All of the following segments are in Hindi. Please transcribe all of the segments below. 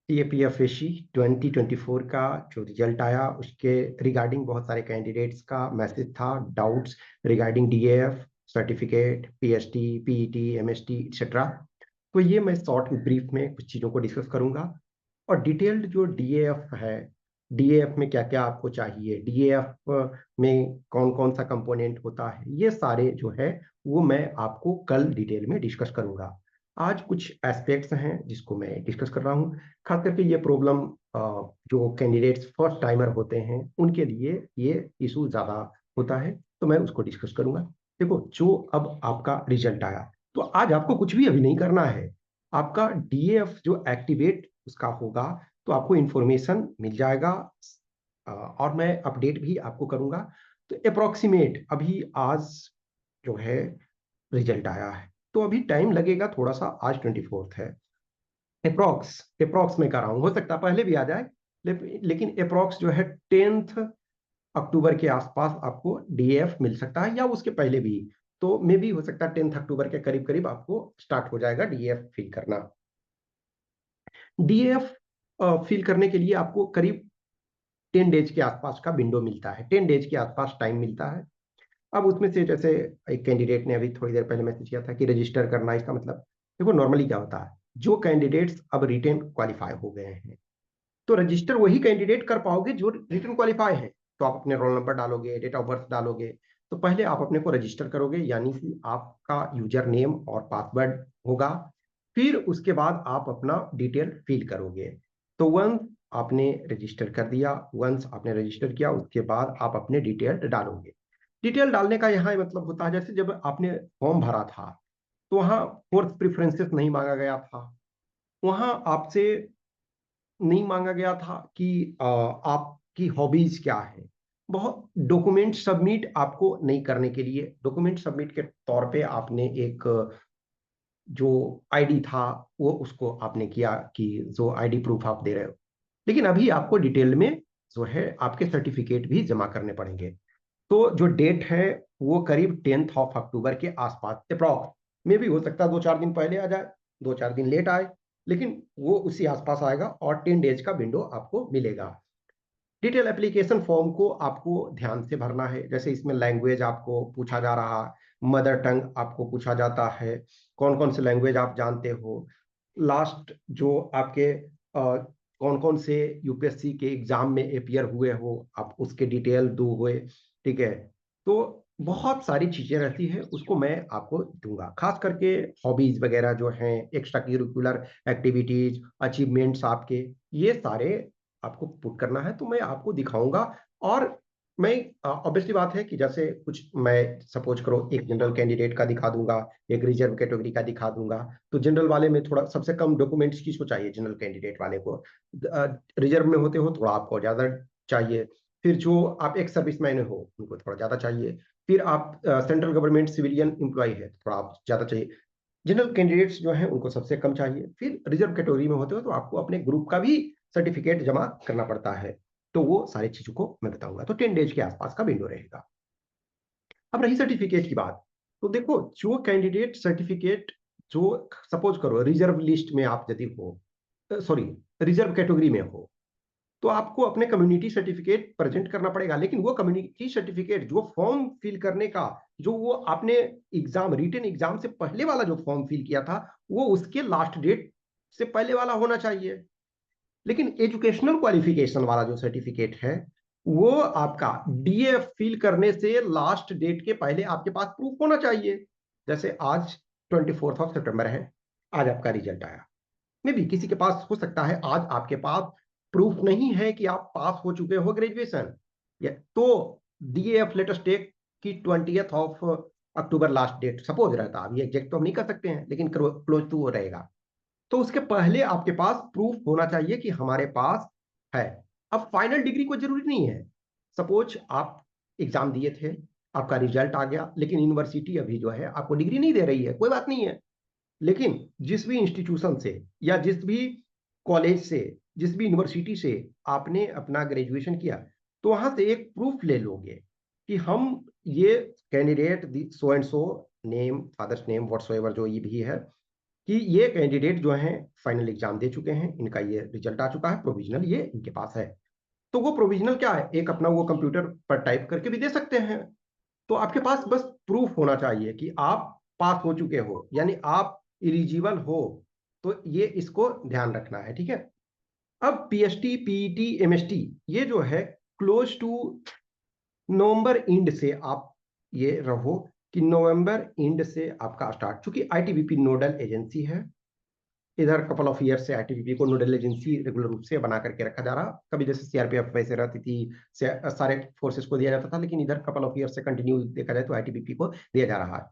सीएपीएफएससी 2024 का जो रिजल्ट आया उसके रिगार्डिंग बहुत सारे कैंडिडेट्स का मैसेज था, doubts regarding DAF certificate, PST, PET, MST etcetera. तो ये मैं शॉर्ट ब्रीफ में कुछ चीज़ों को डिस्कस करूंगा। और डिटेल्ड जो डीएएफ है, डीएएफ में क्या क्या आपको चाहिए, डीएएफ में कौन कौन सा कंपोनेंट होता है, ये सारे जो है वो मैं आपको कल डिटेल में डिस्कस करूंगा। आज कुछ एस्पेक्ट्स हैं जिसको मैं डिस्कस कर रहा हूँ। खास करके ये प्रॉब्लम जो कैंडिडेट्स फर्स्ट टाइमर होते हैं उनके लिए ये इशू ज़्यादा होता है, तो मैं उसको डिस्कस करूंगा। देखो, जो अब आपका रिजल्ट आया, तो आज आपको कुछ भी अभी नहीं करना है। आपका डीएफ जो एक्टिवेट उसका होगा तो आपको इंफॉर्मेशन मिल जाएगा, और मैं अपडेट भी आपको करूंगा। तो अप्रोक्सीमेट अभी आज जो है रिजल्ट आया है, तो अभी टाइम लगेगा थोड़ा सा, आज 24 है। अप्रोक्स अप्रोक्स में कर रहा हूँ, हो सकता है पहले भी आ जाए, लेकिन अप्रोक्स जो है 10 अक्टूबर के आसपास आपको डीएफ मिल सकता है, या उसके पहले भी। तो मे भी हो सकता है 10 अक्टूबर के करीब करीब आपको स्टार्ट हो जाएगा डीएफ फिल करना। डीएफ फिल करने के लिए आपको करीब 10 डेज के आसपास का विंडो मिलता है, 10 डेज के आसपास टाइम मिलता है। अब उसमें से जैसे एक कैंडिडेट ने अभी थोड़ी देर पहले मैसेज किया था कि रजिस्टर करना, इसका मतलब देखो नॉर्मली क्या होता है, जो कैंडिडेट्स अब रिटेन क्वालिफाई हो गए हैं तो रजिस्टर वही कैंडिडेट कर पाओगे जो रिटर्न क्वालिफाई है। तो आप अपने रोल नंबर डालोगे, डेट ऑफ बर्थ डालोगे, तो पहले आप अपने को रजिस्टर करोगे, यानी कि आपका यूजर नेम और पासवर्ड होगा। फिर उसके बाद आप अपना डिटेल फिल करोगे। तो वंस आपने रजिस्टर कर दिया, वंस आपने रजिस्टर किया, उसके बाद आप अपने डिटेल डालोगे। डिटेल डालने का यहाँ मतलब होता है, जैसे जब आपने फॉर्म भरा था तो वहाँ फोर्थ प्रेफरेंसेस नहीं मांगा गया था, वहाँ आपसे नहीं मांगा गया था कि आपकी हॉबीज क्या है। बहुत डॉक्यूमेंट सबमिट आपको नहीं करने के लिए, डॉक्यूमेंट सबमिट के तौर पे आपने एक जो आईडी था वो उसको आपने किया कि जो आईडी प्रूफ आप दे रहे हो। लेकिन अभी आपको डिटेल में जो है आपके सर्टिफिकेट भी जमा करने पड़ेंगे। तो जो डेट है वो करीब 10 अक्टूबर के आसपास अप्रॉक्स में भी हो सकता है, 2-4 दिन पहले आ जाए, 2-4 दिन लेट आए, लेकिन वो उसी आसपास आएगा और 10 डेज का विंडो आपको मिलेगा। डिटेल एप्लीकेशन फॉर्म को आपको ध्यान से भरना है, जैसे इसमें लैंग्वेज आपको पूछा जा रहा है, मदर टंग आपको पूछा जाता है, कौन कौन से लैंग्वेज आप जानते हो, लास्ट जो आपके कौन कौन से यूपीएससी के एग्जाम में अपियर हुए हो आप उसके डिटेल दो हुए। ठीक है, तो बहुत सारी चीजें रहती है, उसको मैं आपको दूंगा। खास करके हॉबीज वगैरह जो हैं, एक्स्ट्रा करिकुलर एक्टिविटीज, अचीवमेंट्स आपके, ये सारे आपको पुट करना है, तो मैं आपको दिखाऊंगा। और मैं ऑब्वियसली बात है कि जैसे कुछ मैं सपोज करो एक जनरल कैंडिडेट का दिखा दूंगा, एक रिजर्व कैटेगरी का दिखा दूंगा। तो जनरल वाले में थोड़ा सबसे कम डॉक्यूमेंट्स किसको चाहिए, जनरल कैंडिडेट वाले को। रिजर्व में होते हो थोड़ा आपको ज्यादा चाहिए। फिर जो आप एक सर्विसमैन हो उनको थोड़ा ज्यादा चाहिए। फिर आप सेंट्रल गवर्नमेंट सिविलियन एम्प्लॉय है तो थोड़ा आप ज्यादा चाहिए। जनरल कैंडिडेट्स जो हैं उनको सबसे कम चाहिए। फिर रिजर्व कैटेगरी में होते हो तो आपको अपने ग्रुप का भी सर्टिफिकेट जमा करना पड़ता है। तो वो सारी चीजों को मैं बताऊंगा। तो 10 डेज के आसपास का विंडो रहेगा। अब रही सर्टिफिकेट की बात, तो देखो जो कैंडिडेट सर्टिफिकेट, जो सपोज करो रिजर्व लिस्ट में आप यदि हो, सॉरी रिजर्व कैटेगरी में हो, तो आपको अपने कम्युनिटी सर्टिफिकेट प्रेजेंट करना पड़ेगा। लेकिन वो कम्युनिटी सर्टिफिकेट जो फॉर्म फिल करने का, जो वो आपने एग्जाम रिटन एग्जाम से पहले वाला जो फॉर्म फिल किया था, वो उसके लास्ट डेट से पहले वाला होना चाहिए। लेकिन एजुकेशनल क्वालिफिकेशन वाला जो सर्टिफिकेट है वो आपका डीएफ फिल करने से लास्ट डेट के पहले आपके पास प्रूफ होना चाहिए। जैसे आज 24 सितंबर है, आज आपका रिजल्ट आया, मे भी किसी के पास हो सकता है आज आपके पास प्रूफ नहीं है कि आप पास हो चुके हो ग्रेजुएशन, तो डीएफ लेटेस्ट टेक की 20 अक्टूबर लास्ट डेट सपोज रहता, अभी एग्जैक्ट तो हम नहीं कर सकते हैं लेकिन क्लोज टू वो रहेगा। तो उसके पहले आपके पास प्रूफ होना चाहिए कि हमारे पास है। अब फाइनल डिग्री को जरूरी नहीं है। सपोज आप एग्जाम दिए थे, आपका रिजल्ट आ गया, लेकिन यूनिवर्सिटी अभी जो है आपको डिग्री नहीं दे रही है, कोई बात नहीं है। लेकिन जिस भी इंस्टीट्यूशन से या जिस भी कॉलेज से, जिस भी यूनिवर्सिटी से आपने अपना ग्रेजुएशन किया, तो वहां से एक प्रूफ ले लोगे कि हम ये candidate so and so name, father's name, whatsoever जो ये भी है, कि ये कैंडिडेट जो हैं फाइनल एग्जाम दे चुके हैं, इनका ये रिजल्ट आ चुका है, प्रोविजनल ये इनके पास है। तो वो प्रोविजनल क्या है, एक अपना वो कंप्यूटर पर टाइप करके भी दे सकते हैं। तो आपके पास बस प्रूफ होना चाहिए कि आप पास हो चुके हो, यानी आप इलिजिबल हो। तो ये इसको ध्यान रखना है, ठीक है। अब पीएसटी, पीईटी, एमएसटी, ये जो है क्लोज टू नवंबर एंड से आप ये रहो कि नवंबर एंड से आपका स्टार्ट, चूंकि आईटीबीपी नोडल एजेंसी है, इधर कपल ऑफ ईयर से आईटीबीपी को नोडल एजेंसी रेगुलर रूप से बना करके रखा जा रहा। कभी जैसे सीआरपीएफ वैसे रहती थी, सारे फोर्सेस को दिया जाता था, लेकिन इधर कपल ऑफ ईयर से कंटिन्यू देखा जाए तो आईटीबीपी को दिया जा रहा है।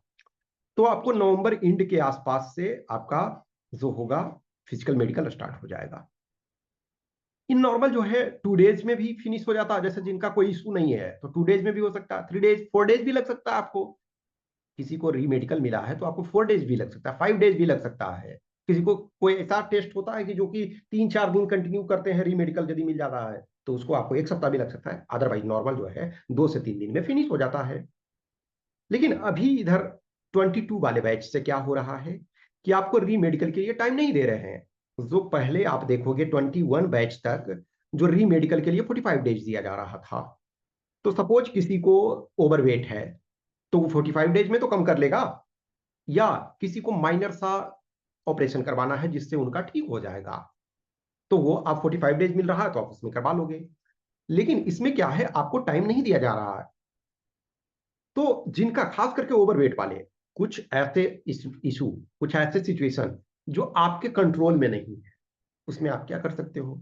तो आपको नवंबर एंड के आसपास से आपका जो होगा फिजिकल मेडिकल स्टार्ट हो जाएगा। इन नॉर्मल जो है 2 डेज में भी फिनिश हो जाता है, जैसे जिनका कोई इशू नहीं है तो 2 डेज में भी हो सकता है, 3 डेज 4 डेज भी लग सकता है आपको। किसी को रीमेडिकल मिला है तो आपको 4 डेज भी लग सकता है, 5 डेज भी लग सकता है। किसी को कोई ऐसा टेस्ट होता है कि जो कि 3-4 दिन कंटिन्यू करते हैं, रीमेडिकल यदि मिल जाता है तो उसको आपको 1 सप्ताह भी लग सकता है। अदरवाइज नॉर्मल जो है 2 से 3 दिन में फिनिश हो जाता है। लेकिन अभी इधर 22 वाले बैच से क्या हो रहा है कि आपको रीमेडिकल के लिए टाइम नहीं दे रहे हैं। जो पहले आप देखोगे 21 बैच तक जो रीमेडिकल के लिए 45 डेज दिया जा रहा था। तो सपोज किसी को ओवरवेट है तो वो 45 डेज में तो कम कर लेगा, या किसी को माइनर सा ऑपरेशन करवाना है जिससे उनका ठीक हो जाएगा, तो वो आप 45 डेज मिल रहा है तो आप उसमें करवा लोगे। लेकिन इसमें क्या है, आपको टाइम नहीं दिया जा रहा है। तो जिनका खास करके ओवरवेट वाले, कुछ ऐसे इशू, कुछ ऐसे सिचुएशन जो आपके कंट्रोल में नहीं है, उसमें आप क्या कर सकते हो।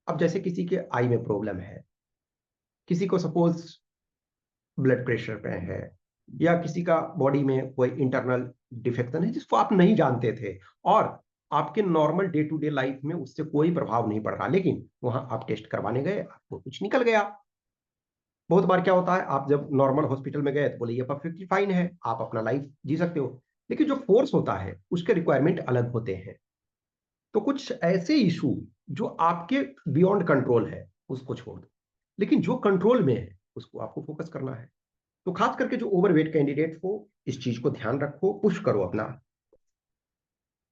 अब जैसे किसी के आई में प्रॉब्लम है, किसी को सपोज ब्लड प्रेशर पे है, या किसी का बॉडी में कोई इंटरनल डिफेक्शन है जिसको आप नहीं जानते थे, और आपके normal day to day life में उससे कोई प्रभाव नहीं पड़ रहा, लेकिन वहां आप टेस्ट करवाने गए, आपको कुछ निकल गया। बहुत बार क्या होता है, आप जब नॉर्मल हॉस्पिटल में गए तो बोले ये परफेक्टली फाइन है, आप अपना लाइफ जी सकते हो। लेकिन जो फोर्स होता है उसके रिक्वायरमेंट अलग होते हैं। तो कुछ ऐसे इशू जो आपके बियॉन्ड कंट्रोल है उसको छोड़ दो, लेकिन जो कंट्रोल में है उसको आपको फोकस करना है। तो खास करके जो ओवरवेट कैंडिडेट हो, इस चीज को ध्यान रखो, पुश करो अपना।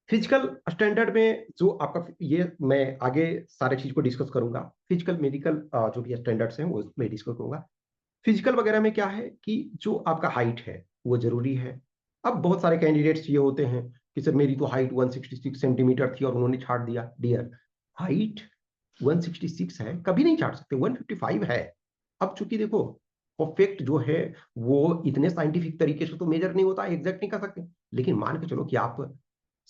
फिजिकल स्टैंडर्ड में जो आपका ये मैं आगे सारे चीज को डिस्कस करूंगा, फिजिकल मेडिकल जो भी स्टैंडर्ड्स हैं वो मैं डिस्कस करूंगा। फिजिकल वगैरह में क्या है कि जो आपका हाइट है वो जरूरी है। अब बहुत सारे कैंडिडेट्स ये होते हैं कि सर मेरी तो हाइट 166 सेंटीमीटर थी और उन्होंने छाट दिया। डियर, हाइट 166 है, कभी नहीं छाट सकते, 155 है। अब चूंकि देखो परफेक्ट जो है वो इतने साइंटिफिक तरीके से तो मेजर नहीं होता, एग्जैक्ट नहीं कर सकते। लेकिन मान के चलो कि आप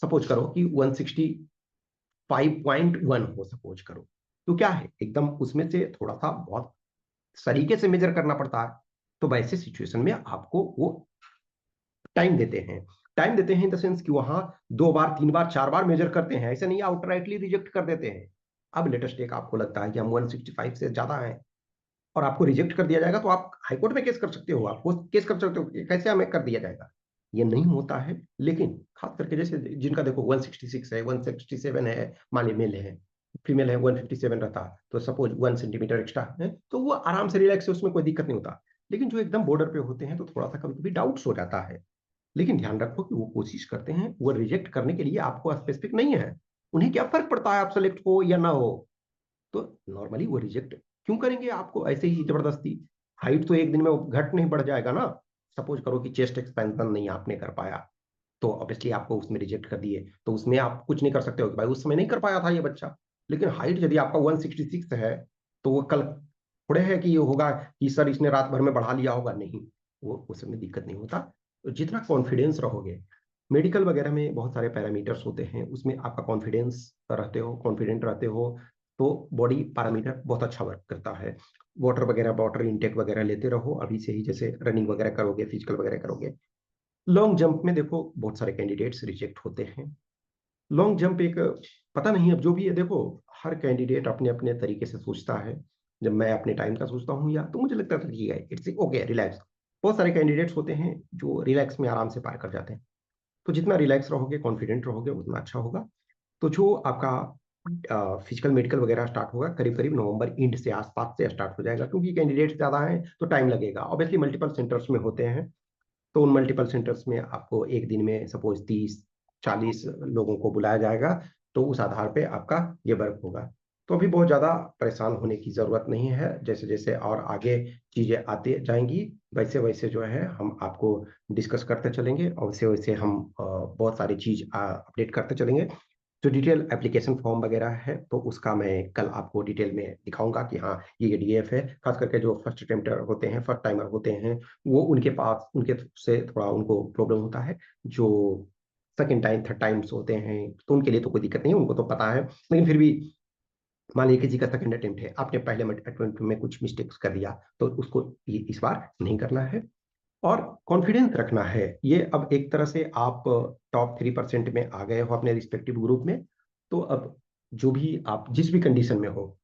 सपोज करो कि 165.1 हो, सपोज करो, तो क्या है एकदम उसमें से थोड़ा सा बहुत तरीके से मेजर करना पड़ता है। तो वैसे सिचुएशन में आपको वो टाइम देते हैं। टाइम देते हैं इन द सेंस कि वहां 2 बार 3 बार 4 बार मेजर करते हैं, ऐसे नहीं आउटराइटली रिजेक्ट कर देते हैं। अब लेटेस्ट एक आपको लगता है कि हम 165 से ज्यादा है और आपको रिजेक्ट कर दिया जाएगा, तो आप हाईकोर्ट में केस कर सकते हो, आपको केस कर सकते हो कि कैसे हमें कर दिया जाएगा। ये नहीं होता है। लेकिन खास करके जैसे जिनका देखो 166 है, 167 है, मान ली मेल है, फीमेल है 157 रहता, तो सपोज 1 सेंटीमीटर एक्स्ट्रा है तो वो आराम से रिलैक्स है, उसमें कोई दिक्कत नहीं होता। लेकिन जो एकदम बॉर्डर पे होते हैं तो थोड़ा सा कभी कभी डाउट्स हो जाता है। लेकिन ध्यान रखो कि वो कोशिश करते हैं, वो रिजेक्ट करने के लिए आपको स्पेसिफिक नहीं है। उन्हें क्या फर्क पड़ता है आप सेलेक्ट हो या ना हो। तो नॉर्मली वो रिजेक्ट क्यों करेंगे आपको ऐसे ही जबरदस्ती। हाइट तो एक दिन में घट नहीं बढ़ जाएगा ना। सपोज करो कि चेस्ट एक्सपेंशन नहीं आपने कर पाया, तो ऑब्वियसली आपको उसमें रिजेक्ट कर दिए, तो उसमें आप कुछ नहीं कर सकते हो कि भाई उस समय नहीं कर पाया था ये बच्चा। लेकिन हाइट यदि आपका 166 है तो वो कल थोड़े है कि ये होगा कि सर इसने रात भर में बढ़ा लिया होगा, नहीं, वो उसमें दिक्कत नहीं होता। तो जितना कॉन्फिडेंस रहोगे, मेडिकल वगैरह में बहुत सारे पैरामीटर्स होते हैं, उसमें आपका कॉन्फिडेंस रहते हो, कॉन्फिडेंट रहते हो, तो बॉडी पैरामीटर बहुत अच्छा वर्क करता है। वाटर वगैरह, वाटर इंटेक वगैरह लेते रहो अभी से ही, जैसे रनिंग वगैरह करोगे, फिजिकल वगैरह करोगे। लॉन्ग जंप में देखो बहुत सारे कैंडिडेट्स रिजेक्ट होते हैं। लॉन्ग जंप एक, पता नहीं अब जो भी है, देखो हर कैंडिडेट अपने अपने तरीके से सोचता है। जब मैं अपने टाइम का सोचता हूँ या तो मुझे लगता था ठीक है, इट्स ओके, रिलैक्स। बहुत सारे कैंडिडेट्स होते हैं जो रिलैक्स में आराम से पार कर जाते हैं। तो जितना रिलैक्स रहोगे, कॉन्फिडेंट रहोगे, उतना अच्छा होगा। तो जो आपका फिजिकल मेडिकल वगैरह स्टार्ट होगा करीब करीब नवंबर एंड से आसपास से स्टार्ट हो जाएगा, क्योंकि कैंडिडेट्स ज्यादा हैं तो टाइम लगेगा। ऑब्वियसली मल्टीपल सेंटर्स में होते हैं, तो उन मल्टीपल सेंटर्स में आपको एक दिन में सपोज 30 40 लोगों को बुलाया जाएगा, तो उस आधार पे आपका ये वर्क होगा। तो अभी बहुत ज़्यादा परेशान होने की ज़रूरत नहीं है। जैसे जैसे और आगे चीज़ें आती जाएंगी, वैसे वैसे जो है हम आपको डिस्कस करते चलेंगे, और वैसे वैसे हम बहुत सारी चीज़ अपडेट करते चलेंगे। जो डिटेल एप्लीकेशन फॉर्म वगैरह है, तो उसका मैं कल आपको डिटेल में दिखाऊंगा कि हाँ ये डीएफ है। खास करके जो फर्स्ट अटेम्प्टर होते हैं, फर्स्ट टाइमर होते हैं, वो उनके पास उनके से थोड़ा उनको प्रॉब्लम होता है। जो सेकेंड टाइम थर्ड टाइम्स होते हैं, तो उनके लिए तो कोई दिक्कत नहीं है, उनको तो पता है। लेकिन फिर भी मान लीजिए किसी का सेकंड अटेम्प्ट है, आपने पहले अटेम्प्ट में कुछ मिस्टेक्स कर दिया, तो उसको इस बार नहीं करना है। और कॉन्फिडेंस रखना है। ये अब एक तरह से आप टॉप 3% में आ गए हो अपने रिस्पेक्टिव ग्रुप में। तो अब जो भी आप जिस भी कंडीशन में हो,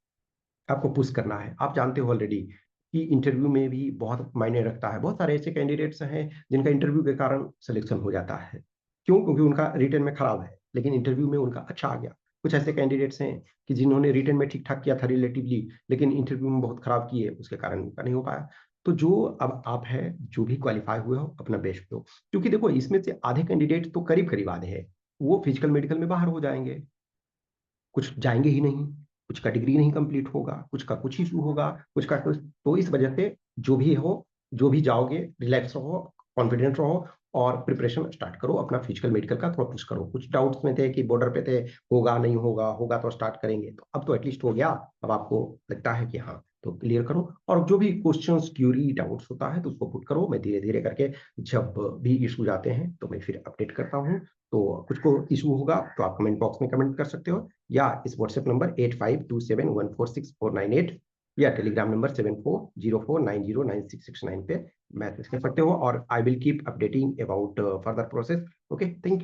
आपको पुश करना है। आप जानते हो ऑलरेडी कि इंटरव्यू में भी बहुत मायने रखता है। बहुत सारे ऐसे कैंडिडेट्स हैं जिनका इंटरव्यू के कारण सिलेक्शन हो जाता है। क्यों? क्योंकि उनका रिटर्न में खराब है, लेकिन इंटरव्यू में उनका अच्छा आ गया। कुछ ऐसे कैंडिडेट्स हैं कि जिन्होंने रिटर्न में ठीक ठाक किया था रिलेटिवली, लेकिन इंटरव्यू में बहुत खराब किए, उसके कारण उनका नहीं हो पाया। तो जो अब आप है, जो भी क्वालिफाई हुए हो, अपना बेस्ट दो। क्योंकि देखो, इसमें से आधे कैंडिडेट तो करीब करीब आधे हैं, वो फिजिकल मेडिकल में बाहर हो जाएंगे, कुछ जाएंगे ही नहीं, कुछ का डिग्री नहीं कंप्लीट होगा, कुछ का कुछ इशू होगा, कुछ का कुछ। तो इस वजह से जो भी हो, जो भी जाओगे, रिलैक्स रहो, कॉन्फिडेंट रहो, और प्रिपरेशन स्टार्ट करो। अपना फिजिकल मेडिकल का थोड़ा पुश करो। कुछ डाउट्स में थे कि बॉर्डर पे थे, होगा नहीं होगा, होगा तो स्टार्ट करेंगे, तो अब तो एटलीस्ट हो गया। अब आपको लगता है कि हाँ, तो क्लियर करो। और जो भी क्वेश्चंस क्यूरी डाउट्स होता है, तो उसको पुट करो। मैं धीरे धीरे करके जब भी इशू आते हैं, तो मैं फिर अपडेट करता हूँ। तो कुछ को इशू होगा तो आप कमेंट बॉक्स में कमेंट कर सकते हो, या इस व्हाट्सएप नंबर 8527146498, या टेलीग्राम नंबर 7404909669 पे मैसेज कर सकते हो, और I will keep updating about further process. Okay, thank you.